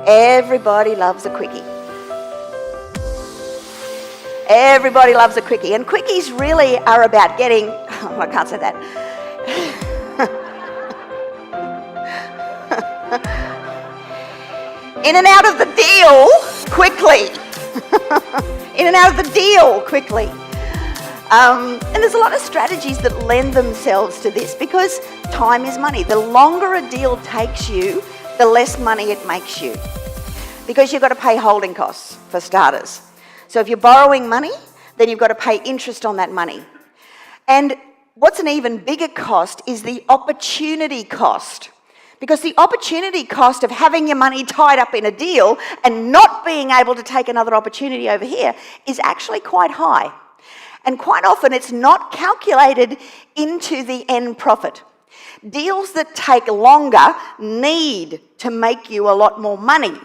Everybody loves a quickie. Everybody loves a quickie. And quickies really are about getting... Oh, I can't say that. In and out of the deal quickly. In and out of the deal quickly. And there's a lot of strategies that lend themselves to this because time is money. The longer a deal takes you, the less money it makes you. Because you've got to pay holding costs, for starters. So if you're borrowing money, then you've got to pay interest on that money. And what's an even bigger cost is the opportunity cost. Because the opportunity cost of having your money tied up in a deal and not being able to take another opportunity over here is actually quite high. And quite often it's not calculated into the end profit. Deals that take longer need to make you a lot more money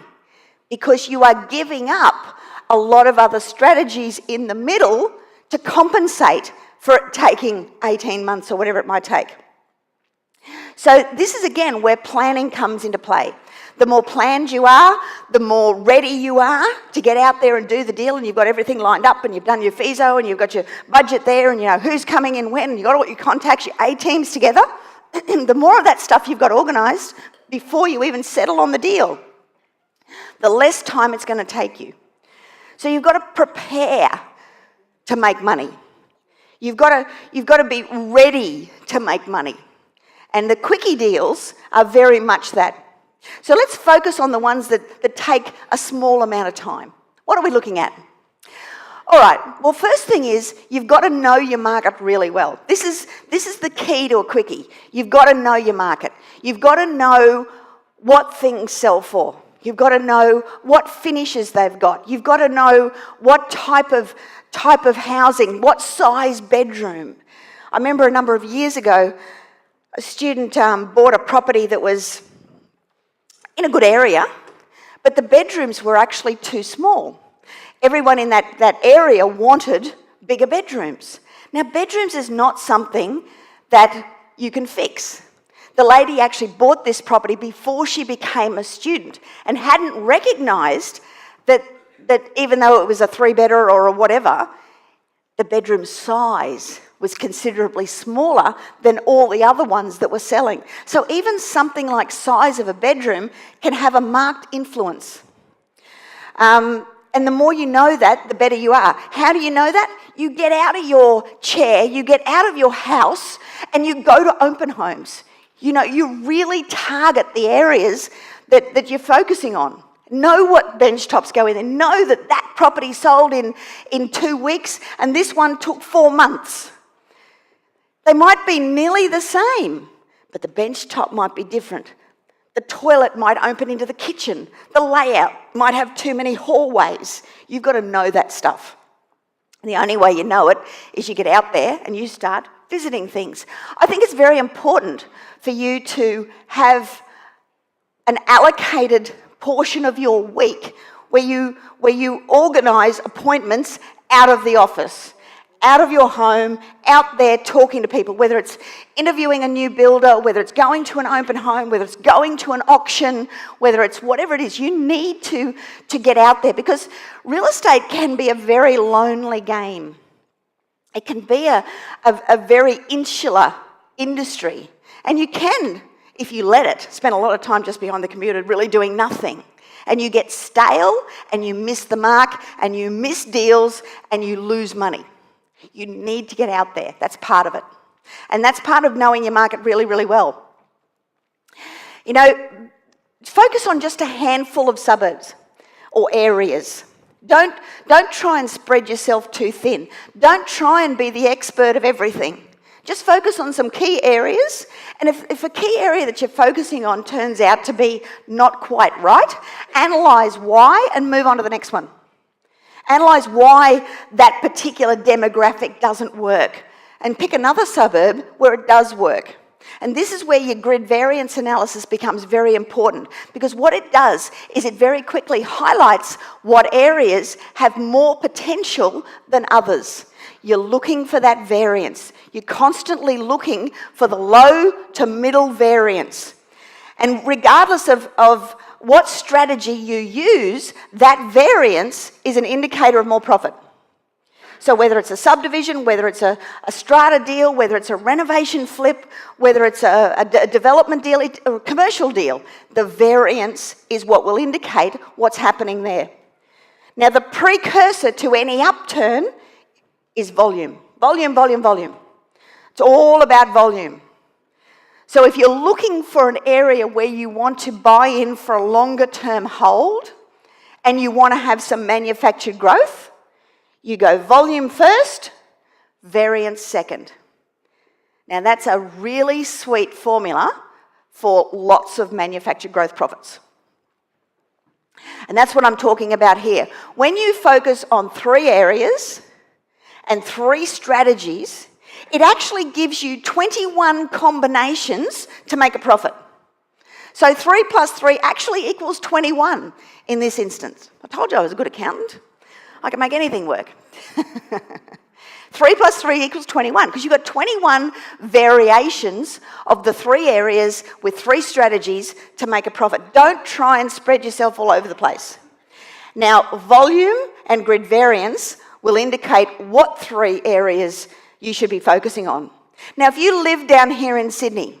because you are giving up a lot of other strategies in the middle to compensate for it taking 18 months or whatever it might take. So this is again where planning comes into play. The more planned you are, the more ready you are to get out there and do the deal, and you've got everything lined up and you've done your FISO and you've got your budget there and you know who's coming in when and you've got all your contacts, your A-teams together. The more of that stuff you've got organised before you even settle on the deal, the less time it's going to take you. So you've got to prepare to make money. You've got to be ready to make money. And the quickie deals are very much that. So let's focus on the ones that take a small amount of time. What are we looking at? All right, well, first thing is you've got to know your market really well. This is the key to a quickie. You've got to know your market. You've got to know what things sell for. You've got to know what finishes they've got. You've got to know what type of housing, what size bedroom. I remember a number of years ago, a student bought a property that was in a good area, but the bedrooms were actually too small. Everyone in that area wanted bigger bedrooms. Now, bedrooms is not something that you can fix. The lady actually bought this property before she became a student and hadn't recognised that even though it was a three-bedder or a whatever, the bedroom size was considerably smaller than all the other ones that were selling. So even something like size of a bedroom can have a marked influence. And the more you know that, the better you are. How do you know that? You get out of your chair, you get out of your house, and you go to open homes. You know, you really target the areas that you're focusing on. Know what bench tops go in there. Know that property sold in 2 weeks and this one took 4 months. They might be nearly the same, but the bench top might be different. The toilet might open into the kitchen. The layout might have too many hallways. You've got to know that stuff. And the only way you know it is you get out there and you start visiting things. I think it's very important for you to have an allocated portion of your week where you organise appointments out of the office, out of your home, out there talking to people, whether it's interviewing a new builder, whether it's going to an open home, whether it's going to an auction, whether it's whatever it is, you need to get out there because real estate can be a very lonely game. It can be a very insular industry. And you can, if you let it, spend a lot of time just behind the computer really doing nothing. And you get stale and you miss the mark and you miss deals and you lose money. You need to get out there. That's part of it. And that's part of knowing your market really, really well. You know, focus on just a handful of suburbs or areas. Don't try and spread yourself too thin. Don't try and be the expert of everything. Just focus on some key areas, and if a key area that you're focusing on turns out to be not quite right, analyse why and move on to the next one. Analyse why that particular demographic doesn't work and pick another suburb where it does work. And this is where your grid variance analysis becomes very important because what it does is it very quickly highlights what areas have more potential than others. You're looking for that variance. You're constantly looking for the low to middle variance. And regardless of what strategy you use, that variance is an indicator of more profit. So whether it's a subdivision, whether it's a strata deal, whether it's a renovation flip, whether it's a development deal, a commercial deal, the variance is what will indicate what's happening there. Now, the precursor to any upturn is volume. Volume, volume, volume. It's all about volume. So if you're looking for an area where you want to buy in for a longer term hold and you want to have some manufactured growth, you go volume first, variance second. Now that's a really sweet formula for lots of manufactured growth profits. And that's what I'm talking about here. When you focus on 3 areas and 3 strategies, it actually gives you 21 combinations to make a profit. So 3 plus 3 actually equals 21 in this instance. I told you I was a good accountant. I can make anything work. 3 plus 3 equals 21 because you've got 21 variations of the 3 areas with 3 strategies to make a profit. Don't try and spread yourself all over the place. Now, volume and grid variance will indicate what 3 areas you should be focusing on. Now, if you live down here in Sydney,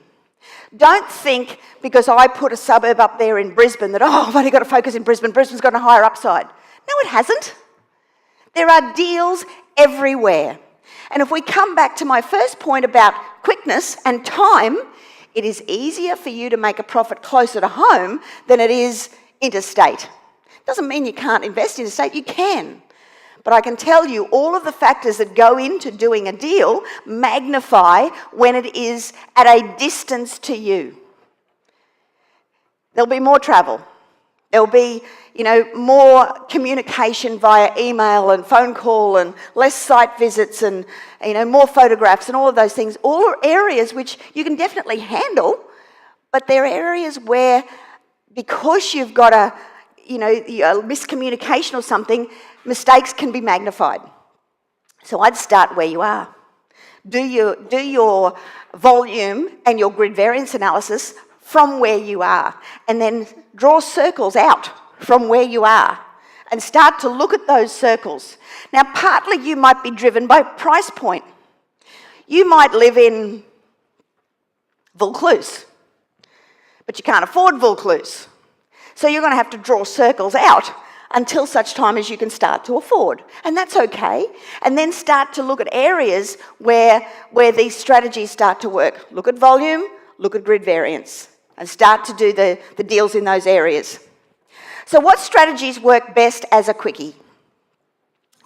don't think because I put a suburb up there in Brisbane that, oh, I've only got to focus in Brisbane. Brisbane's got a higher upside. No, it hasn't. There are deals everywhere. And if we come back to my first point about quickness and time, it is easier for you to make a profit closer to home than it is interstate. Doesn't mean you can't invest interstate, you can. But I can tell you all of the factors that go into doing a deal magnify when it is at a distance to you. There'll be more travel. There'll be, more communication via email and phone call and less site visits and, more photographs and all of those things. All are areas which you can definitely handle, but they're areas where because you've got a miscommunication or something, mistakes can be magnified. So I'd start where you are. Do your volume and your grid variance analysis from where you are, and then draw circles out from where you are and start to look at those circles. Now, partly you might be driven by price point. You might live in Vaucluse, but you can't afford Vaucluse. So you're going to have to draw circles out until such time as you can start to afford. And that's okay. And then start to look at areas where these strategies start to work. Look at volume, look at grid variance, and start to do the deals in those areas. So what strategies work best as a quickie?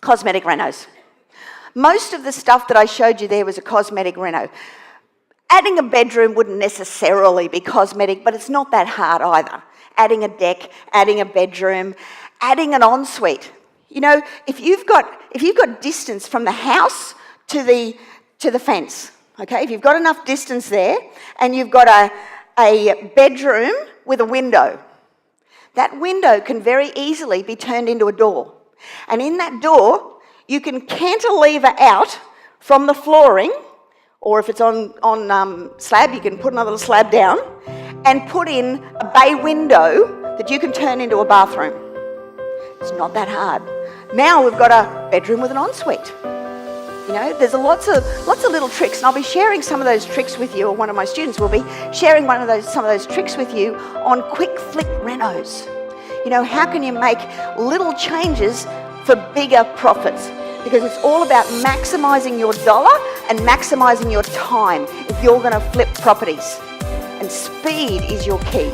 Cosmetic renos. Most of the stuff that I showed you there was a cosmetic reno. Adding a bedroom wouldn't necessarily be cosmetic, but it's not that hard either. Adding a deck, adding a bedroom, adding an ensuite. If you've got distance from the house to the fence, okay, if you've got enough distance there and you've got a bedroom with a window, that window can very easily be turned into a door. And in that door, you can cantilever out from the flooring, or if it's on slab, you can put another little slab down and put in a bay window that you can turn into a bathroom. It's not that hard. Now we've got a bedroom with an ensuite. There's lots of little tricks, and I'll be sharing some of those tricks with you, or one of my students will be sharing some of those tricks with you on quick flick renos. How can you make little changes for bigger profits? Because it's all about maximising your dollar and maximising your time if you're going to flip properties. And speed is your key.